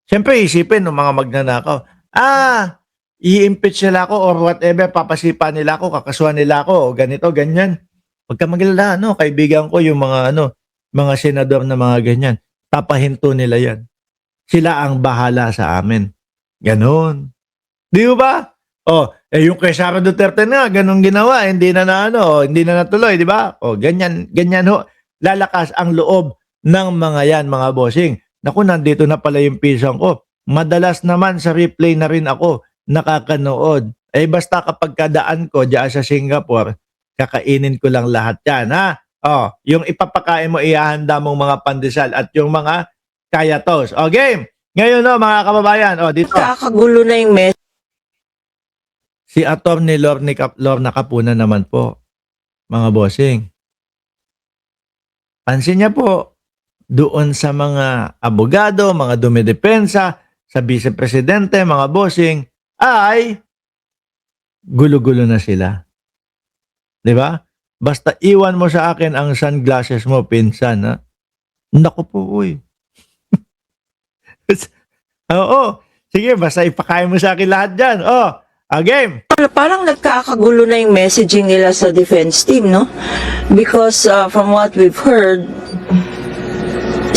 Siyempre, isipin ng mga magnanakaw, i-impeach nila ako or whatever, papasipa nila ako, kakasuhan nila ako, o ganito, ganyan. Huwag ka magalala, kaibigan ko yung mga senador na mga ganyan. Papahinto nila yan. Sila ang bahala sa amin. Ganon. Di ba? Yung kay Sara Duterte na, ganun ginawa, hindi na hindi na natuloy, di ba? Ganyan ho. Lalakas ang loob ng mga yan, mga bossing. Naku, nandito na pala yung pisang ko. Madalas naman sa replay na rin ako nakakanood. Basta kapag kadaan ko diyan sa Singapore, kakainin ko lang lahat yan, ha? Yung ipapakain mo, ihahanda mong mga pandesal at yung mga kayatos. Game! Ngayon, mga kababayan, dito. Nakakagulo na yung message. Si Atty. Lorna Capuna naman po, mga bossing. Pansin niya po, doon sa mga abogado, mga dumidepensa, sa vice-presidente, mga bossing, ay gulo-gulo na sila. Di ba? Basta iwan mo sa akin ang sunglasses mo, pinsan. Ha? Naku po, uy. Oo. Sige, basta ipakain mo sa akin lahat dyan. Game. Parang nagkakagulo na yung messaging nila sa defense team, no? Because from what we've heard,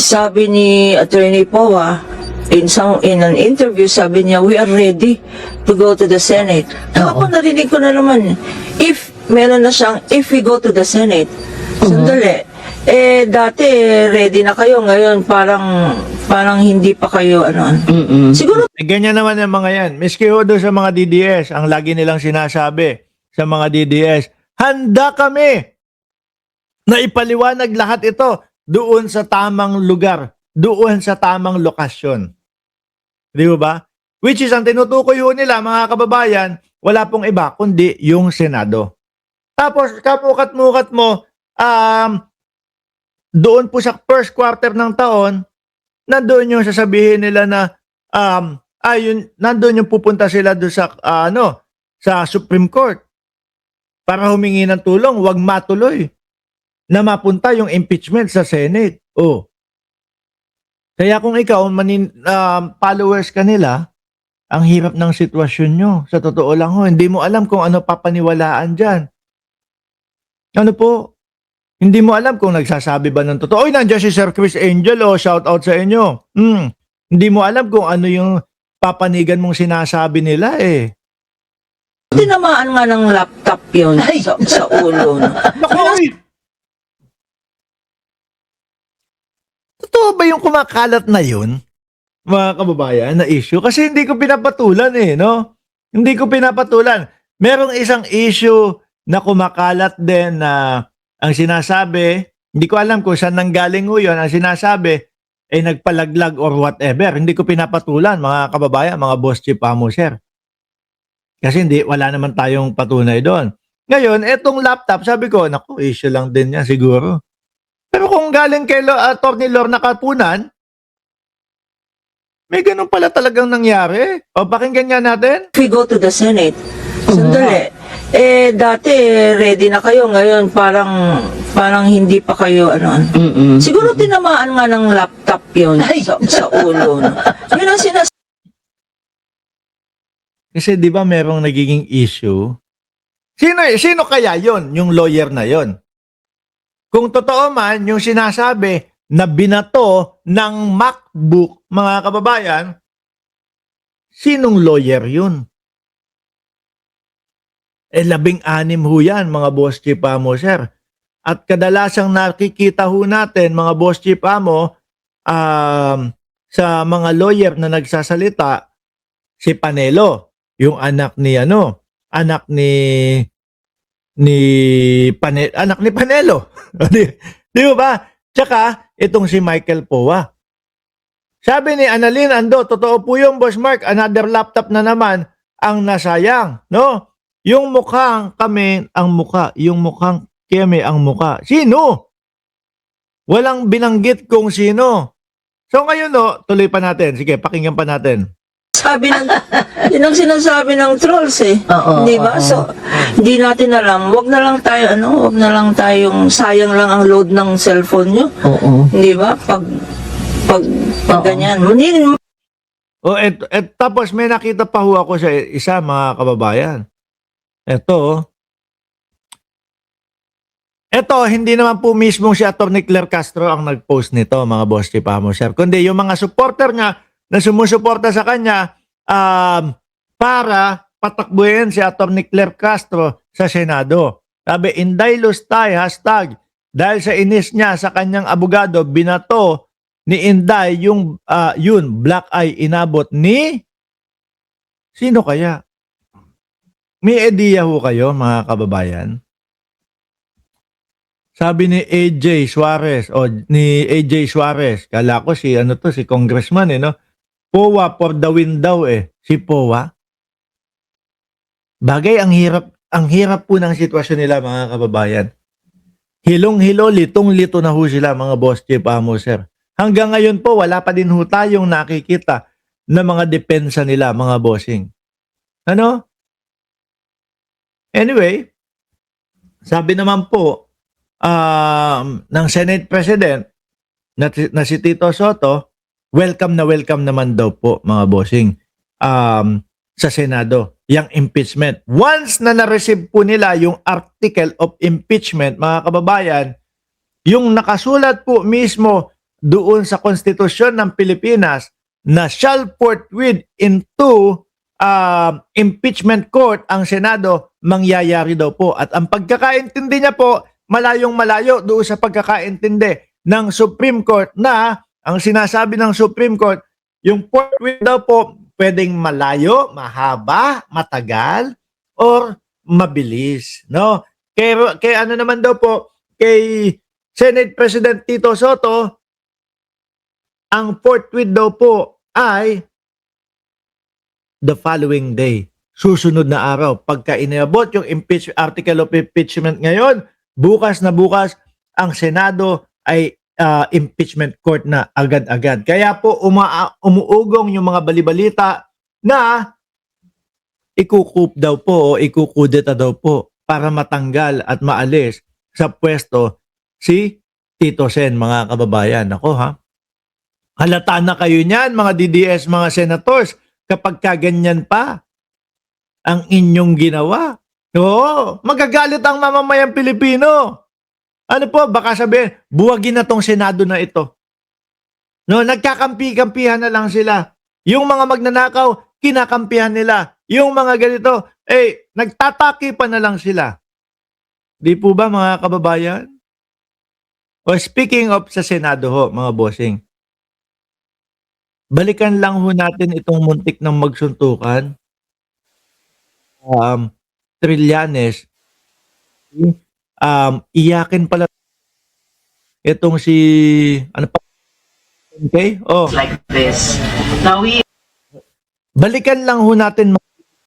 sabi ni Attorney Poa, in an interview, sabi niya, we are ready to go to the Senate. Ako narinig ko na naman, if we go to the Senate, sandali, dati ready na kayo, ngayon parang hindi pa kayo, siguro. Ganyan naman yung mga yan. Miski ho doon sa mga DDS, ang lagi nilang sinasabi sa mga DDS, handa kami na ipaliwanag lahat ito doon sa tamang lugar, doon sa tamang lokasyon. Di ba? Which is, ang tinutukoy ho nila, mga kababayan, wala pong iba, kundi yung Senado. Tapos, kamukat-mukat mo, doon po sa first quarter ng taon, nandoon yung sasabihin nila na, nandoon yung pupunta sila doon sa, sa Supreme Court para humingi ng tulong, wag matuloy na mapunta yung impeachment sa Senate. Kaya kung ikaw, followers ka nila, ang hirap ng sitwasyon nyo. Sa totoo lang ho, hindi mo alam kung ano papaniwalaan dyan. Ano po? Hindi mo alam kung nagsasabi ba ng totoo. Nandiyan si Sir Chris Angel, shout out sa inyo. Hindi mo alam kung ano yung papanigan mong sinasabi nila Tinamaan nga ng laptop yun sa ulo. Totoo ba yung kumakalat na yun, mga kababayan, na issue? Kasi hindi ko pinapatulan no? Hindi ko pinapatulan. Merong isang issue na kumakalat din na ang sinasabi, hindi ko alam kung saan nanggaling ho yun, ang sinasabi, nagpalaglag or whatever. Hindi ko pinapatulan, mga kababayan, mga boss chief amo, sir. Kasi wala naman tayong patunay doon. Ngayon, etong laptop, sabi ko, naku, issue lang din yan siguro. Pero kung galing kay Atty. Lorna Capunan, may ganun pala talagang nangyari. Pakinggan nga natin. If we go to the Senate, sandali, dati ready na kayo, ngayon parang hindi pa kayo, siguro tinamaan nga ng laptop yun sa ulo. Yun ang Kasi di ba merong nagiging issue? Sino kaya yon, yung lawyer na yon? Kung totoo man yung sinasabi na binato ng MacBook, mga kababayan, sinong lawyer yun? 16 ho yan, mga boss chief amo, sir. At kadalasang nakikita ho natin, mga boss chief amo, sa mga lawyer na nagsasalita, si Panelo, yung anak ni anak ni Panelo. Di ba? Tsaka, itong si Michael Poa. Sabi ni Annalyn Ando, totoo po yung Boss Mark, another laptop na naman ang nasayang, no? Yung mukhang kami ang muka, yung mukhang kami ang muka. Sino? Walang binanggit kung sino. So ngayon, tuloy pa natin. Sige, pakinggan pa natin. Yun ang sinasabi ng trolls di ba? So, hindi natin alam. Wag na lang tayong sayang lang ang load ng cellphone nyo. Di ba? Pag ganyan. Tapos may nakita pa ho ako sa isa, mga kababayan. Ito, hindi naman po mismo si Atty. Claire Castro ang nag-post nito, mga boss chief amo, sir. Kundi yung mga supporter niya na sumusuporta sa kanya para patakbuhin si Atty. Claire Castro sa Senado. Sabi, Inday Lustay, hashtag, dahil sa inis niya sa kanyang abogado, binato ni Inday yung black eye inabot ni sino kaya? May idea ho kayo, mga kababayan? Sabi ni AJ Suarez kala ko si si congressman no? POA for the win daw si POA. Bagay ang hirap po ng sitwasyon nila, mga kababayan. Hilong-hilo, litong-lito na ho sila, mga boss chief amo, sir. Hanggang ngayon po wala pa din ho tayong nakikita na mga depensa nila, mga bossing. Ano? Anyway, sabi naman po ng Senate President na si Tito Soto, welcome naman daw po, mga bossing, sa Senado, yung impeachment. Once na na-receive po nila yung article of impeachment, mga kababayan, yung nakasulat po mismo doon sa konstitusyon ng Pilipinas na shall forthwith into impeachment court ang Senado, mangyayari daw po. At ang pagkakaintindi niya po, malayong malayo doon sa pagkakaintindi ng Supreme Court na ang sinasabi ng Supreme Court, yung forthwith daw po pwedeng malayo, mahaba, matagal, or mabilis. No? Kaya ano naman daw po, kay Senate President Tito Soto, ang forthwith daw po ay the following day. Susunod na araw. Pagka inabot yung article of impeachment ngayon, bukas na bukas, ang Senado ay impeachment court na agad-agad. Kaya po umuugong yung mga balibalita na ikukup daw po o ikukudeta daw po para matanggal at maalis sa pwesto si Tito Sen, mga kababayan. Ako halata na kayo niyan, mga DDS, mga senators, kapag kaganyan pa ang inyong ginawa. Oo, magagalit ang mamamayang Pilipino. Ano po, baka sabihin, buwagin na tong Senado na ito. No, nagkakampi-kampihan na lang sila. Yung mga magnanakaw, kinakampihan nila. Yung mga ganito, nagtataki pa na lang sila. Di po ba, mga kababayan? O speaking of sa Senado ho, mga bossing, balikan lang ho natin itong muntik ng magsuntukan. Trillanes, iyakin pala itong si ano pa, okay? Like this. Now we balikan lang ho natin